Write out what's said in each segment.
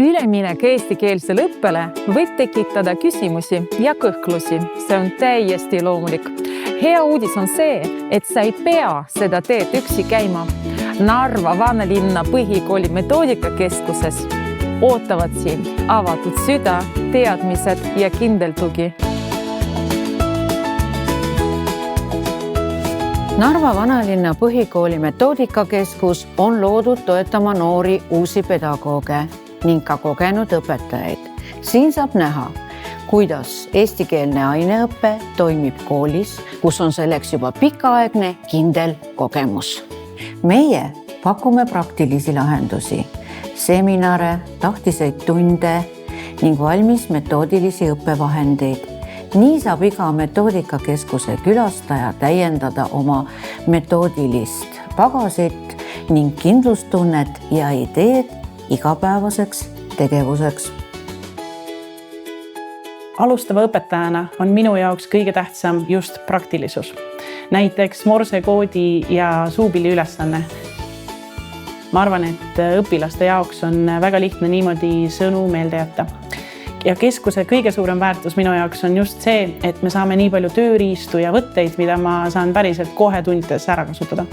Üleminek eestikeelsele õppele võib tekitada küsimusi ja kõhklusi. See on täiesti loomulik. Hea uudis on see, et sa ei pea seda teed üksi käima. Narva Vanalinna Põhikooli Metoodikakeskuses ootavad sind avatud süda, teadmised ja kindel tugi. Narva Vanalinna Põhikooli Metoodikakeskus on loodud toetama noori uusi pedagooge ning ka kogenud õpetajaid. Siin saab näha, kuidas eestikeelne aineõpe toimib koolis, kus on selleks juba pikaaegne kindel kogemus. Meie pakume praktilisi lahendusi, seminare, tahtiseid tunde ning valmis metoodilisi õppevahendeid. Nii saab iga metoodikakeskuse külastaja täiendada oma metoodilist pagasit ning kindlustunnet ja ideed igapäevaseks tegevuseks. Alustava õpetajana on minu jaoks kõige tähtsam just praktilisus. Näiteks morsekoodi ja suupilli ülesanne. Ma arvan, et õpilaste jaoks on väga lihtne niimoodi sõnu meelde jätta. Ja keskuse kõige suurem väärtus minu jaoks on just see, et me saame nii palju tööriistu ja võtteid, mida ma saan päriselt kohe tundides ära kasutada.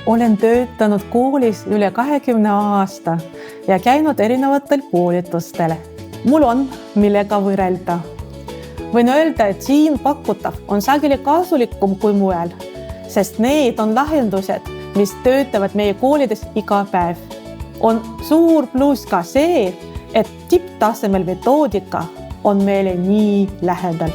Olen töötanud koolis üle 20 aasta ja käinud erinevatel koolitustel. Mul on millega võrrelda. Võin öelda, et siin pakutav on sageli kasulikum kui mujal, sest need on lahendused, mis töötavad meie koolides iga päev. On suur pluss ka see, et tipptasemel metoodika on meile nii lähedal.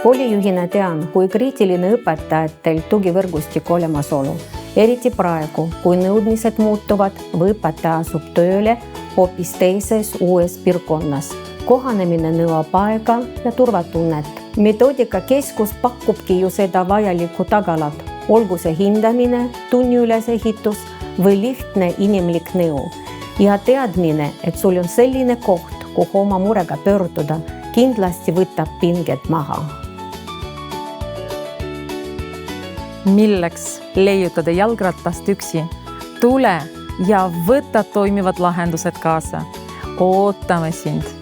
Koolijuhina tean, kui kriitiline õpetajatel tugivõrgustik olemasolu. Eriti praegu, kui nõudmised muutuvad või õpetaja asub tööle hoopis teises uues piirkonnas. Kohanemine nõuab aega ja turvatunnet. Metoodikakeskus pakubki ju seda vajalikku tagalat, olgu see hindamine, tunni ülesehitus või lihtne inimlik nõu. Ja teadmine, et sul on selline koht, kuhu oma murega pöörduda, kindlasti võtab pinged maha. Milleks leiutada jalgratast üksi? Tule ja võta toimivad lahendused kaasa. Ootame sind!